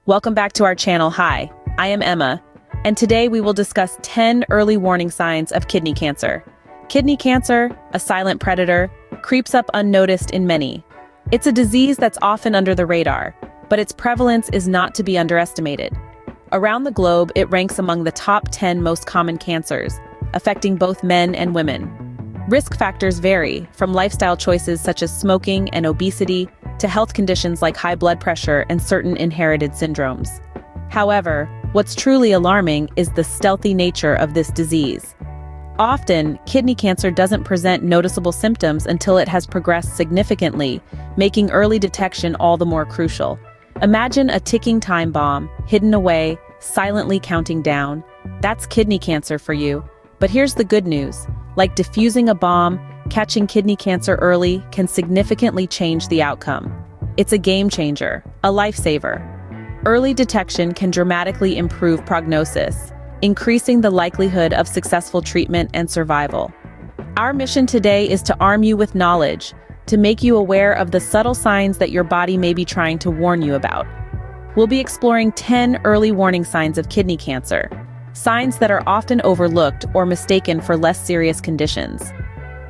Welcome back to our channel. Hi, I am Emma, and today we will discuss 10 early warning signs of kidney cancer. Kidney cancer, a silent predator, creeps up unnoticed in many. It's a disease that's often under the radar, but its prevalence is not to be underestimated. Around the globe, it ranks among the top 10 most common cancers, affecting both men and women. Risk factors vary, from lifestyle choices such as smoking and obesity to health conditions like high blood pressure and certain inherited syndromes. However, what's truly alarming is the stealthy nature of this disease. Often, kidney cancer doesn't present noticeable symptoms until it has progressed significantly, making early detection all the more crucial. Imagine a ticking time bomb, hidden away, silently counting down. That's kidney cancer for you. But here's the good news. Like diffusing a bomb, catching kidney cancer early can significantly change the outcome. It's a game changer, a lifesaver. Early detection can dramatically improve prognosis, increasing the likelihood of successful treatment and survival. Our mission today is to arm you with knowledge, to make you aware of the subtle signs that your body may be trying to warn you about. We'll be exploring 10 early warning signs of kidney cancer, signs that are often overlooked or mistaken for less serious conditions.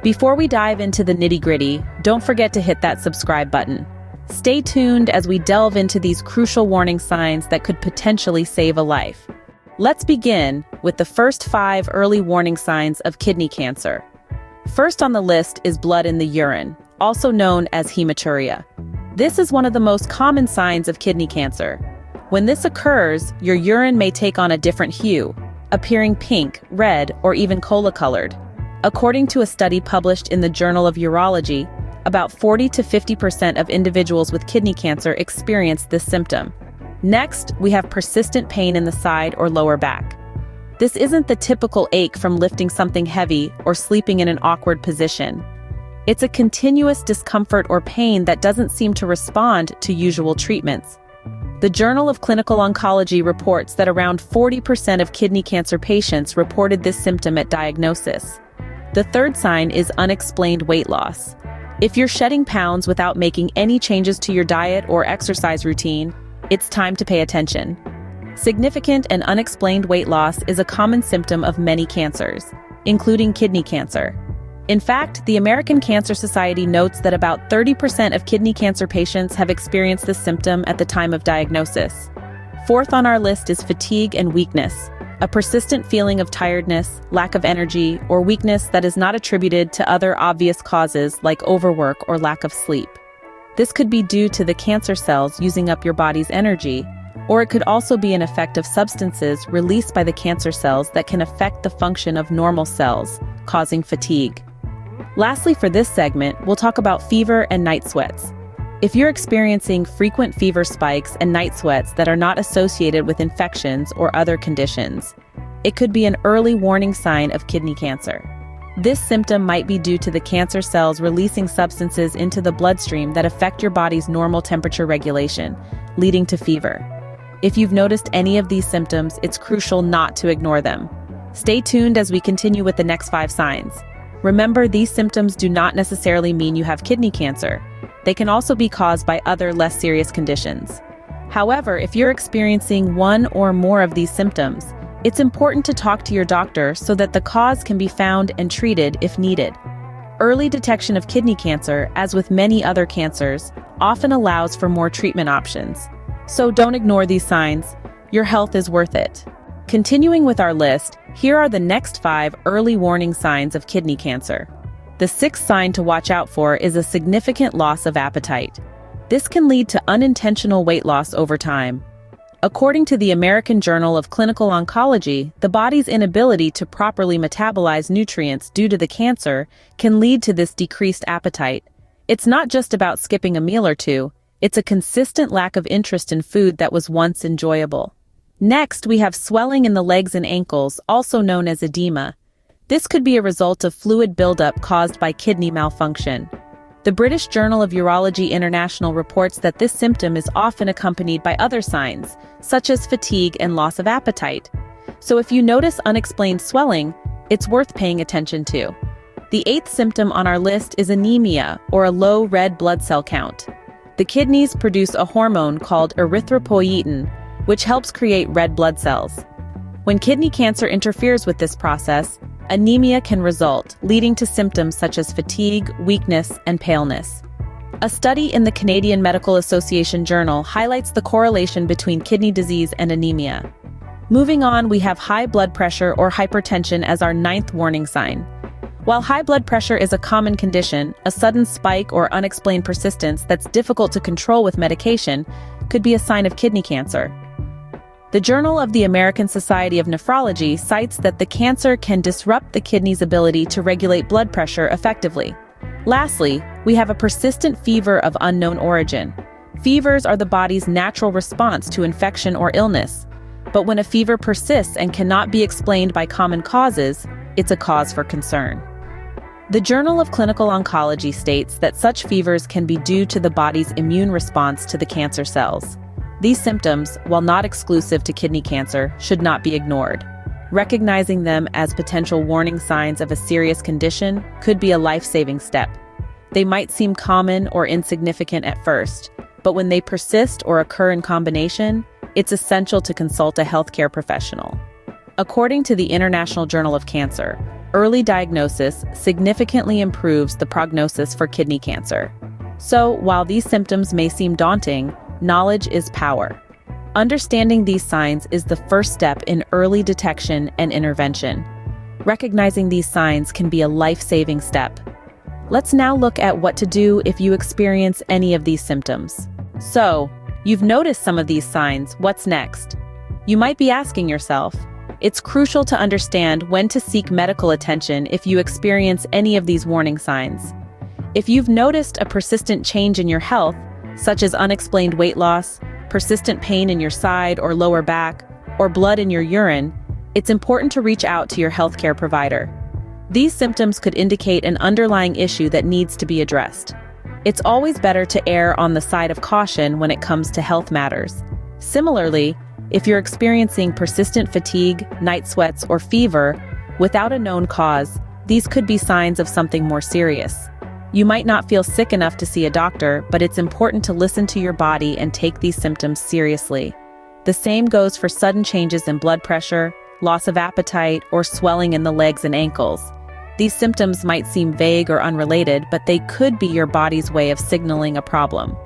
Before we dive into the nitty-gritty, don't forget to hit that subscribe button. Stay tuned as we delve into these crucial warning signs that could potentially save a life. Let's begin with the first 5 early warning signs of kidney cancer. First on the list is blood in the urine, also known as hematuria. This is one of the most common signs of kidney cancer. When this occurs, your urine may take on a different hue, appearing pink, red, or even cola-colored. According to a study published in the Journal of Urology, about 40 to 50% of individuals with kidney cancer experience this symptom. Next, we have persistent pain in the side or lower back. This isn't the typical ache from lifting something heavy or sleeping in an awkward position. It's a continuous discomfort or pain that doesn't seem to respond to usual treatments. The Journal of Clinical Oncology reports that around 40% of kidney cancer patients reported this symptom at diagnosis. The third sign is unexplained weight loss. If you're shedding pounds without making any changes to your diet or exercise routine, it's time to pay attention. Significant and unexplained weight loss is a common symptom of many cancers, including kidney cancer. In fact, the American Cancer Society notes that about 30% of kidney cancer patients have experienced this symptom at the time of diagnosis. Fourth on our list is fatigue and weakness, a persistent feeling of tiredness, lack of energy, or weakness that is not attributed to other obvious causes like overwork or lack of sleep. This could be due to the cancer cells using up your body's energy, or it could also be an effect of substances released by the cancer cells that can affect the function of normal cells, causing fatigue. Lastly, for this segment, we'll talk about fever and night sweats. If you're experiencing frequent fever spikes and night sweats that are not associated with infections or other conditions, it could be an early warning sign of kidney cancer. This symptom might be due to the cancer cells releasing substances into the bloodstream that affect your body's normal temperature regulation, leading to fever. If you've noticed any of these symptoms, it's crucial not to ignore them. Stay tuned as we continue with the next 5 signs. Remember, these symptoms do not necessarily mean you have kidney cancer. They can also be caused by other less serious conditions. However, if you're experiencing one or more of these symptoms, it's important to talk to your doctor so that the cause can be found and treated if needed. Early detection of kidney cancer, as with many other cancers, often allows for more treatment options. So don't ignore these signs. Your health is worth it. Continuing with our list, here are the next 5 early warning signs of kidney cancer. The 6th sign to watch out for is a significant loss of appetite. This can lead to unintentional weight loss over time. According to the American Journal of Clinical Oncology, the body's inability to properly metabolize nutrients due to the cancer can lead to this decreased appetite. It's not just about skipping a meal or two, it's a consistent lack of interest in food that was once enjoyable. Next, we have swelling in the legs and ankles, also known as edema. This could be a result of fluid buildup caused by kidney malfunction. The British Journal of Urology International reports that this symptom is often accompanied by other signs, such as fatigue and loss of appetite. So if you notice unexplained swelling, it's worth paying attention to. The 8th symptom on our list is anemia, or a low red blood cell count. The kidneys produce a hormone called erythropoietin, which helps create red blood cells. When kidney cancer interferes with this process, anemia can result, leading to symptoms such as fatigue, weakness, and paleness. A study in the Canadian Medical Association Journal highlights the correlation between kidney disease and anemia. Moving on, we have high blood pressure or hypertension as our 9th warning sign. While high blood pressure is a common condition, a sudden spike or unexplained persistence that's difficult to control with medication could be a sign of kidney cancer. The Journal of the American Society of Nephrology cites that the cancer can disrupt the kidney's ability to regulate blood pressure effectively. Lastly, we have a persistent fever of unknown origin. Fevers are the body's natural response to infection or illness, but when a fever persists and cannot be explained by common causes, it's a cause for concern. The Journal of Clinical Oncology states that such fevers can be due to the body's immune response to the cancer cells. These symptoms, while not exclusive to kidney cancer, should not be ignored. Recognizing them as potential warning signs of a serious condition could be a life-saving step. They might seem common or insignificant at first, but when they persist or occur in combination, it's essential to consult a healthcare professional. According to the International Journal of Cancer, early diagnosis significantly improves the prognosis for kidney cancer. So, while these symptoms may seem daunting, knowledge is power. Understanding these signs is the first step in early detection and intervention. Recognizing these signs can be a life-saving step. Let's now look at what to do if you experience any of these symptoms. So, you've noticed some of these signs, what's next? You might be asking yourself, it's crucial to understand when to seek medical attention if you experience any of these warning signs. If you've noticed a persistent change in your health, such as unexplained weight loss, persistent pain in your side or lower back, or blood in your urine, it's important to reach out to your healthcare provider. These symptoms could indicate an underlying issue that needs to be addressed. It's always better to err on the side of caution when it comes to health matters. Similarly, if you're experiencing persistent fatigue, night sweats, or fever without a known cause, these could be signs of something more serious. You might not feel sick enough to see a doctor, but it's important to listen to your body and take these symptoms seriously. The same goes for sudden changes in blood pressure, loss of appetite, or swelling in the legs and ankles. These symptoms might seem vague or unrelated, but they could be your body's way of signaling a problem.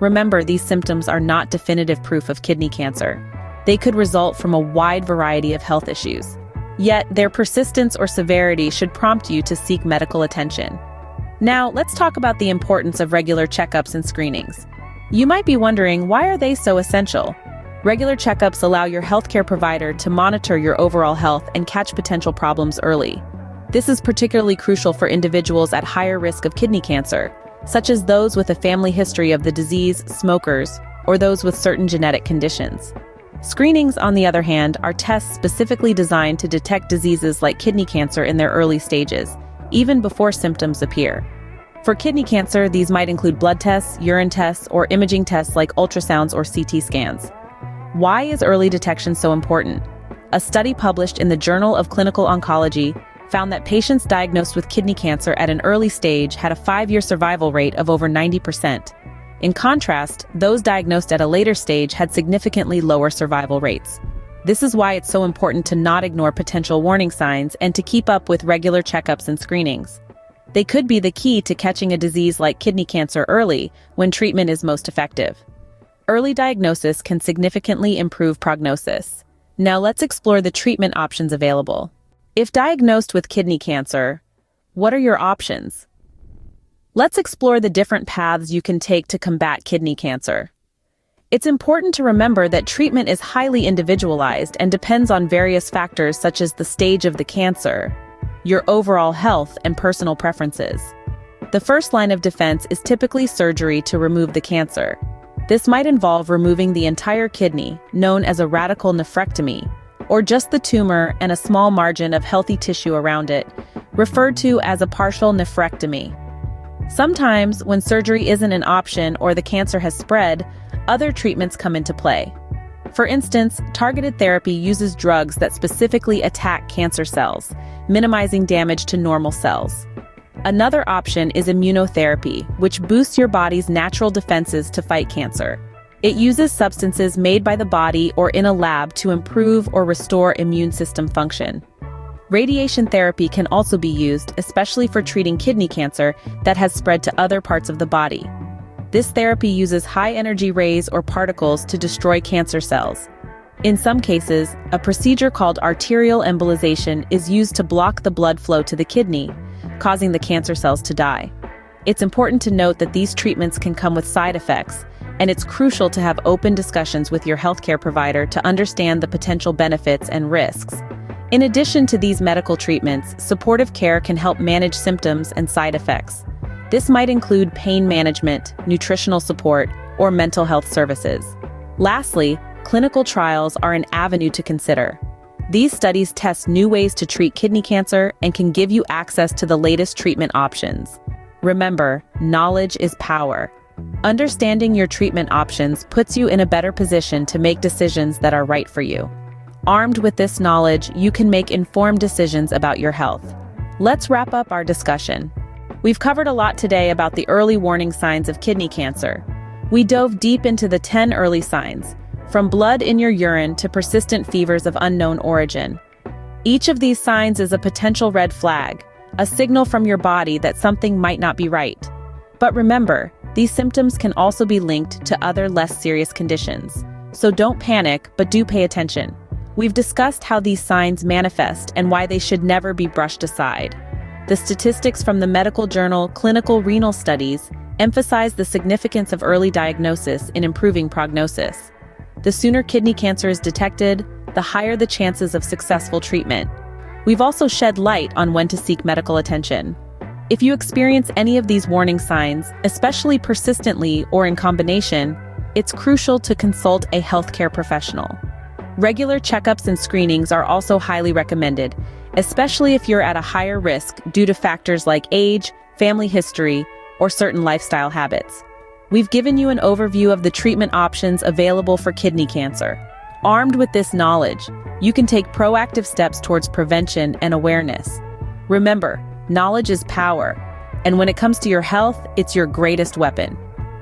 Remember, these symptoms are not definitive proof of kidney cancer. They could result from a wide variety of health issues. Yet, their persistence or severity should prompt you to seek medical attention. Now, let's talk about the importance of regular checkups and screenings. You might be wondering, why are they so essential? Regular checkups allow your healthcare provider to monitor your overall health and catch potential problems early. This is particularly crucial for individuals at higher risk of kidney cancer, such as those with a family history of the disease, smokers, or those with certain genetic conditions. Screenings, on the other hand, are tests specifically designed to detect diseases like kidney cancer in their early stages, even before symptoms appear. For kidney cancer, these might include blood tests, urine tests, or imaging tests like ultrasounds or CT scans. Why is early detection so important? A study published in the Journal of Clinical Oncology found that patients diagnosed with kidney cancer at an early stage had a 5-year survival rate of over 90%. In contrast, those diagnosed at a later stage had significantly lower survival rates. This is why it's so important to not ignore potential warning signs and to keep up with regular checkups and screenings. They could be the key to catching a disease like kidney cancer early, when treatment is most effective. Early diagnosis can significantly improve prognosis. Now let's explore the treatment options available. If diagnosed with kidney cancer, what are your options? Let's explore the different paths you can take to combat kidney cancer. It's important to remember that treatment is highly individualized and depends on various factors such as the stage of the cancer, your overall health, and personal preferences. The first line of defense is typically surgery to remove the cancer. This might involve removing the entire kidney, known as a radical nephrectomy, or just the tumor and a small margin of healthy tissue around it, referred to as a partial nephrectomy. Sometimes, when surgery isn't an option or the cancer has spread, other treatments come into play. For instance, targeted therapy uses drugs that specifically attack cancer cells, minimizing damage to normal cells. Another option is immunotherapy, which boosts your body's natural defenses to fight cancer. It uses substances made by the body or in a lab to improve or restore immune system function. Radiation therapy can also be used, especially for treating kidney cancer that has spread to other parts of the body. This therapy uses high-energy rays or particles to destroy cancer cells. In some cases, a procedure called arterial embolization is used to block the blood flow to the kidney, causing the cancer cells to die. It's important to note that these treatments can come with side effects, and it's crucial to have open discussions with your healthcare provider to understand the potential benefits and risks. In addition to these medical treatments, supportive care can help manage symptoms and side effects. This might include pain management, nutritional support, or mental health services. Lastly, clinical trials are an avenue to consider. These studies test new ways to treat kidney cancer and can give you access to the latest treatment options. Remember, knowledge is power. Understanding your treatment options puts you in a better position to make decisions that are right for you. Armed with this knowledge, you can make informed decisions about your health. Let's wrap up our discussion. We've covered a lot today about the early warning signs of kidney cancer. We dove deep into the 10 early signs, from blood in your urine to persistent fevers of unknown origin. Each of these signs is a potential red flag, a signal from your body that something might not be right. But remember, these symptoms can also be linked to other less serious conditions. So don't panic, but do pay attention. We've discussed how these signs manifest and why they should never be brushed aside. The statistics from the medical journal Clinical Renal Studies emphasize the significance of early diagnosis in improving prognosis. The sooner kidney cancer is detected, the higher the chances of successful treatment. We've also shed light on when to seek medical attention. If you experience any of these warning signs, especially persistently or in combination, it's crucial to consult a healthcare professional. Regular checkups and screenings are also highly recommended, especially if you're at a higher risk due to factors like age, family history, or certain lifestyle habits. We've given you an overview of the treatment options available for kidney cancer. Armed with this knowledge, you can take proactive steps towards prevention and awareness. Remember, knowledge is power, and when it comes to your health, it's your greatest weapon.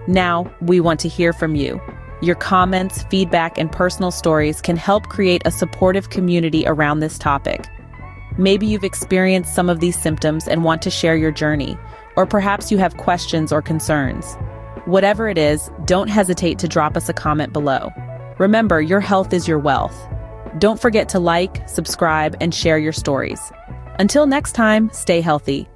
Now, we want to hear from you. Your comments, feedback, and personal stories can help create a supportive community around this topic. Maybe you've experienced some of these symptoms and want to share your journey, or perhaps you have questions or concerns. Whatever it is, don't hesitate to drop us a comment below. Remember, your health is your wealth. Don't forget to like, subscribe, and share your stories. Until next time, stay healthy.